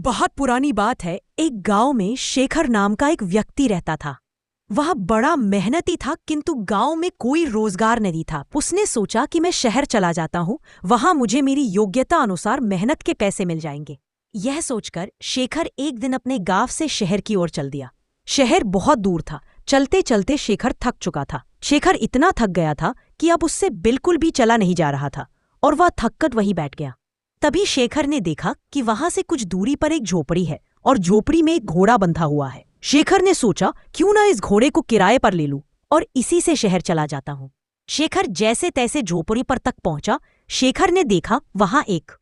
बहुत पुरानी बात है। एक गांव में शेखर नाम का एक व्यक्ति रहता था। वह बड़ा मेहनती था, किंतु गांव में कोई रोजगार नहीं था। उसने सोचा कि मैं शहर चला जाता हूँ, वहां मुझे मेरी योग्यता अनुसार मेहनत के पैसे मिल जाएंगे। यह सोचकर शेखर एक दिन अपने गांव से शहर की ओर चल दिया। शहर बहुत दूर था। चलते चलते शेखर थक चुका था। शेखर इतना थक गया था कि अब उससे बिल्कुल भी चला नहीं जा रहा था और वह थककर वहीं बैठ गया। तभी शेखर ने देखा कि वहां से कुछ दूरी पर एक झोपड़ी है और झोपड़ी में एक घोड़ा बंधा हुआ है। शेखर ने सोचा, क्यों ना इस घोड़े को किराए पर ले लूं और इसी से शहर चला जाता हूं। शेखर जैसे तैसे झोपड़ी पर तक पहुंचा। शेखर ने देखा वहां एक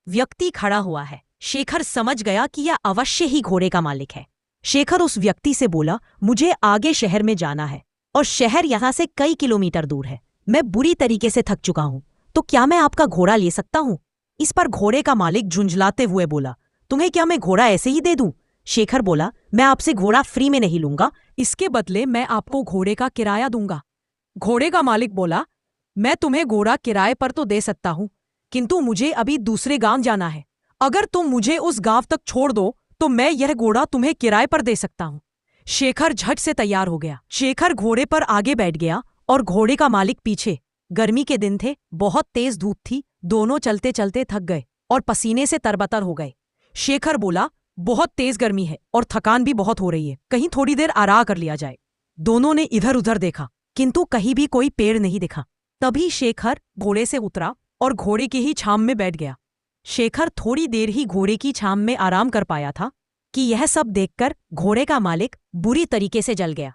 व्यक्ति खड़ा हुआ है। शेखर समझ गया कि यह अवश्य ही घोड़े का मालिक है। शेखर उस व्यक्ति से बोला, मुझे आगे शहर में जाना है और शहर यहां से कई किलोमीटर दूर है। मैं बुरी तरीके से थक चुका हूं, तो क्या मैं आपका घोड़ा ले सकता हूं? इस पर घोड़े का मालिक झुंझलाते हुए बोला, तुम्हें क्या मैं घोड़ा ऐसे ही दे दूं? शेखर बोला, मैं आपसे घोड़ा फ्री में नहीं लूंगा, इसके बदले मैं आपको घोड़े का किराया दूंगा। घोड़े का मालिक बोला, मैं तुम्हें घोड़ा किराए पर तो दे सकता हूं, किंतु मुझे अभी दूसरे गांव जाना है। अगर तुम मुझे उस गांव तक छोड़ दो तो मैं यह घोड़ा तुम्हें किराए पर दे सकता हूं। शेखर झट से तैयार हो गया। शेखर घोड़े पर आगे बैठ गया और घोड़े का मालिक पीछे। गर्मी के दिन थे, बहुत तेज धूप थी। दोनों चलते चलते थक गए और पसीने से तरबतर हो गए। शेखर बोला, बहुत तेज गर्मी है और थकान भी बहुत हो रही है, कहीं थोड़ी देर आराम कर लिया जाए। दोनों ने इधर उधर देखा, किंतु कहीं भी कोई पेड़ नहीं दिखा। तभी शेखर घोड़े से उतरा और घोड़े की ही छाम में बैठ गया। शेखर थोड़ी देर ही घोड़े की छाम में आराम कर पाया था कि यह सब देखकर घोड़े का मालिक बुरी तरीके से जल गया।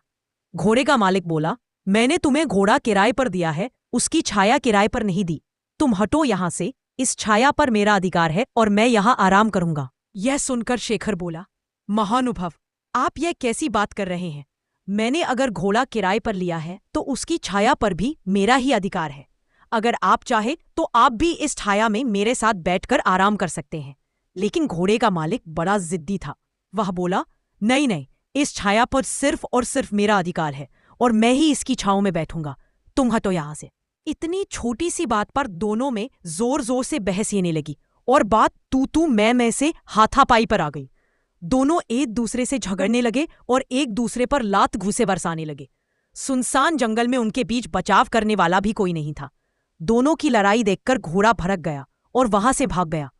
घोड़े का मालिक बोला, मैंने तुम्हें घोड़ा किराए पर दिया है, उसकी छाया किराए पर नहीं दी। तुम हटो यहां से, इस छाया पर मेरा अधिकार है और मैं यहां आराम करूंगा। यह सुनकर शेखर बोला, महानुभाव, आप यह कैसी बात कर रहे हैं? मैंने अगर घोड़ा किराए पर लिया है तो उसकी छाया पर भी मेरा ही अधिकार है। अगर आप चाहे तो आप भी इस छाया में मेरे साथ बैठकर आराम कर सकते हैं। लेकिन घोड़े का मालिक बड़ा जिद्दी था। वह बोला, नहीं नहीं, इस छाया पर सिर्फ और सिर्फ मेरा अधिकार है और मैं ही इसकी छांव में बैठूंगा। तुम हटो यहां से। इतनी छोटी सी बात पर दोनों में जोर जोर से बहस येने लगी और बात तू मैं से हाथापाई पर आ गई। दोनों एक दूसरे से झगड़ने लगे और एक दूसरे पर लात घूंसे बरसाने लगे। सुनसान जंगल में उनके बीच बचाव करने वाला भी कोई नहीं था। दोनों की लड़ाई देखकर घोड़ा भड़क गया और वहां से भाग गया।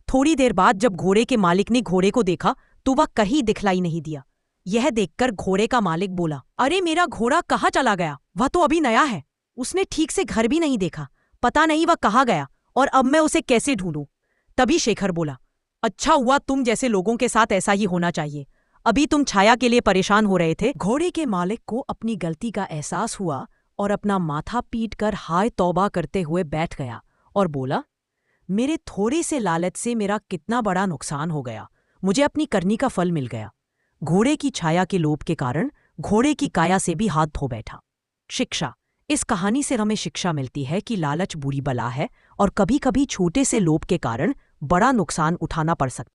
थोड़ी देर बाद जब घोड़े के मालिक ने घोड़े को देखा तो वह कहीं दिखलाई नहीं दिया। यह देखकर घोड़े का मालिक बोला, अरे मेरा घोड़ा कहाँ चला गया? वह तो अभी नया है। उसने ठीक से घर भी नहीं देखा। पता नहीं वह कहाँ गया और अब मैं उसे कैसे ढूंढूं? तभी शेखर बोला, अच्छा हुआ, तुम जैसे लोगों के साथ ऐसा ही होना चाहिए। अभी तुम छाया के लिए परेशान हो रहे थे। घोड़े के मालिक को अपनी गलती का एहसास हुआ और अपना माथा पीट कर हाय तौबा करते हुए बैठ गया और बोला, मेरे थोड़े से लालच से मेरा कितना बड़ा नुकसान हो गया। मुझे अपनी करनी का फल मिल गया। घोड़े की छाया के लोभ के कारण घोड़े की काया से भी हाथ धो बैठा। शिक्षा, इस कहानी से हमें शिक्षा मिलती है कि लालच बुरी बला है और कभी कभी छोटे से लोभ के कारण बड़ा नुकसान उठाना पड़ सकता है।